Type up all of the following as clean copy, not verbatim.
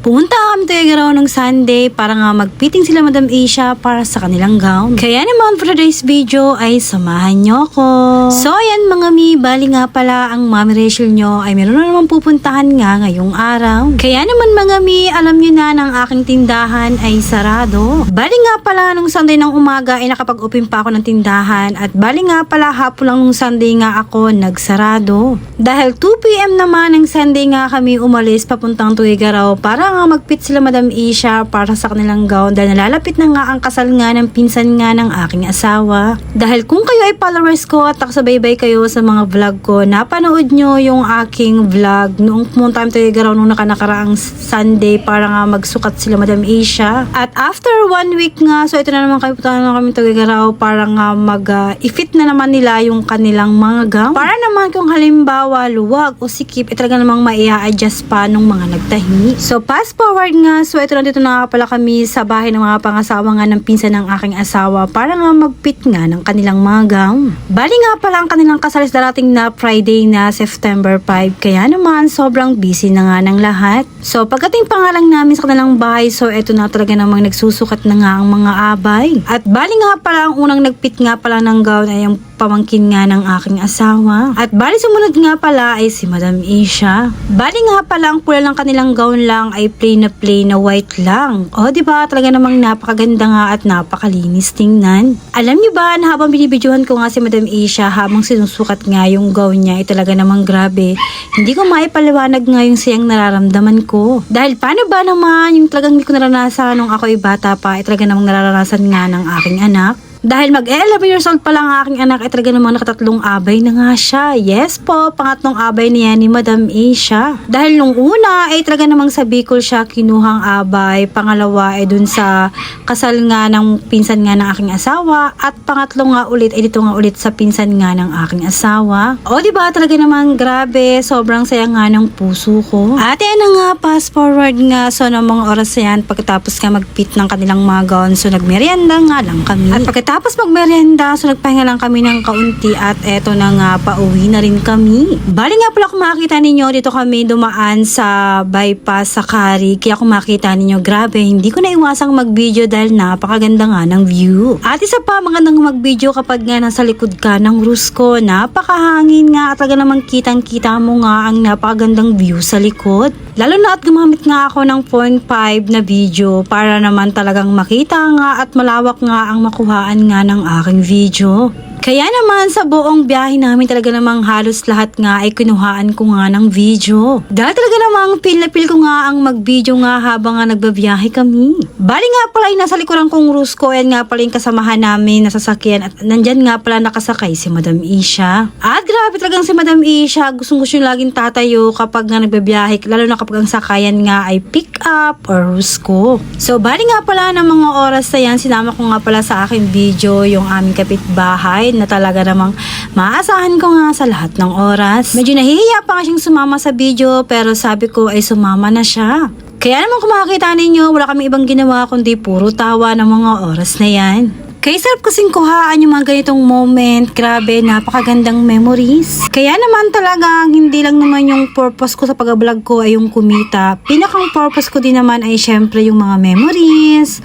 Pumunta kami Tuguegarao ng Sunday para nga magpiting sila Madam Asia para sa kanilang gown. Kaya naman for today's video ay samahan nyo ko. So ayan mga mi, bali nga pala ang Mami Rachel nyo ay meron na naman pupuntahan nga ngayong araw. Kaya naman mga mi, alam nyo na ng aking tindahan ay sarado. Bali nga pala nung Sunday ng umaga ay nakapag-open pa ako ng tindahan at bali nga pala hapon lang nung Sunday nga ako nagsarado. Dahil 2 PM naman ng Sunday nga kami umalis papuntang Tuguegarao para nga magpit sila Madam Asia para sa kanilang gown dahil nalalapit na nga ang kasal nga ng pinsan nga ng aking asawa. Dahil kung kayo ay followers ko at nakasabay-bay kayo sa mga vlog ko, napanood nyo yung aking vlog noong pumunta kami Tuguegarao nung nakaraang Sunday para nga magsukat sila Madam Asia. At after 1 week nga, so ito na naman kayo punta na kami Tuguegarao para nga mag-i-fit na naman nila yung kanilang mga gown. Para naman kung halimbawa luwag o sikip, talaga namang maia-adjust pa nung mga nagtahi. So fast forward nga, so ito na dito na pala kami sa bahay ng mga pangasawa nga ng pinsan ng aking asawa para nga magpit nga ng kanilang mga gown. Bali nga pala ang kanilang kasal is darating na Friday na September 5, kaya naman sobrang busy na nga ng lahat. So pagdating pa nga lang namin sa kanilang bahay, so ito na talaga namang nagsusukat na nga ang mga abay. At bali nga pala ang unang nagpit nga pala ng gown ay ang pamangkin nga ng aking asawa. At bali sumunod nga pala ay si Madam Asia. Bali nga pala ang pula ng kanilang gown lang ay plain na white lang. O diba talaga namang napakaganda nga at napakalinis tingnan. Alam niyo ba na habang binibidyohan ko nga si Madam Asia habang sinusukat nga yung gown niya ay talaga namang grabe. Hindi ko maipaliwanag nga yung siyang nararamdaman ko. Dahil paano ba naman yung talagang hindi ko naranasan nung ako ay bata pa ay talaga namang nararanasan nga ng aking anak. Dahil mag-11 years old pa lang ang aking anak ay talaga namang nakatatlong abay na nga siya. Yes po, pangatlong abay niya ni Madam Asia. Dahil nung una ay talaga namang sa Bicol siya kinuhang abay. Pangalawa ay dun sa kasal nga ng pinsan nga ng aking asawa. At pangatlo nga ulit ay dito nga ulit sa pinsan nga ng aking asawa. O diba talaga namang grabe, sobrang saya nga ng puso ko. At yan na nga, fast forward nga. So ng mga oras na yan, pagkatapos nga magpit ng kanilang mga gown, so nagmerienda nga lang kami. At tapos magmerienda, so nagpahinga lang kami ng kaunti at eto na nga, pauwi na rin kami. Bali nga pala kung makikita ninyo, dito kami dumaan sa bypass sa Kari. Kaya kung makikita ninyo, grabe, hindi ko na iwasang mag-video dahil napakaganda nga ng view. At isa pa, magandang mag-video kapag nga nasa likod ka ng Rusco. Napakahangin nga at talaga namang kitang-kita mo nga ang napakagandang view sa likod. Lalo na at gumamit nga ako ng 0.5 na video para naman talagang makita nga at malawak nga ang makuhaan nga ng aking video. Kaya naman sa buong biyahe namin talaga namang halos lahat nga ay kinuhaan ko nga ng video. Dahil talaga namang feel na feel ko nga ang mag-video nga habang nga nagbabiyahe kami. Bali nga pala ay nasa likuran kong Rusco, yan nga pala yung kasamahan namin na sasakyan at nandyan nga pala nakasakay si Madam Asia. At grabe talagang si Madam Asia, gustong-gusto yung laging tatayo kapag nga nagbabiyahe, lalo na kapag ang sakayan nga ay pick up or Rusco. So bali nga pala ng mga oras na yan, sinama ko nga pala sa aking video yung aming kapitbahay na talaga namang maasahan ko nga sa lahat ng oras. Medyo nahihiya pa nga siyang sumama sa video pero sabi ko ay sumama na siya. Kaya naman kung makikita ninyo, wala kami ibang ginawa kundi puro tawa ng mga oras na yan. Kaya sarap kasing kuhaan yung mga ganitong moment. Grabe, napakagandang memories. Kaya naman talaga, hindi lang naman yung purpose ko sa pag-vlog ko ay yung kumita. Pinakang purpose ko din naman ay syempre yung mga memories.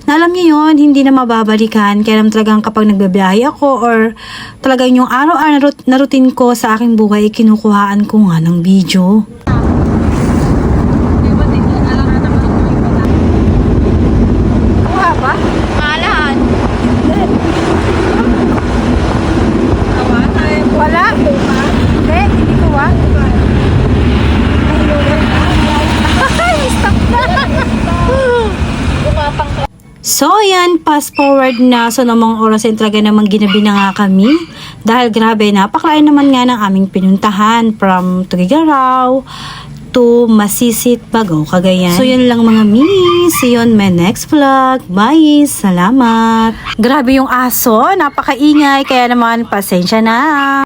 Na alam niyo yun, hindi na mababalikan. Kaya naman talagang kapag nagbabiyahe ako or talagang yung araw-araw na routine ko sa aking buhay, kinukuhaan ko nga ng video. So yan, fast forward na. So namang oras ay talaga namang ginabi na nga kami. Dahil grabe, napakalain naman nga ng aming pinuntahan from Tuguegarao to Masisit, Bagao, Cagayan. So yun lang mga miss. See you on my next vlog. Bye! Salamat! Grabe yung aso, napakaingay. Kaya naman, pasensya na.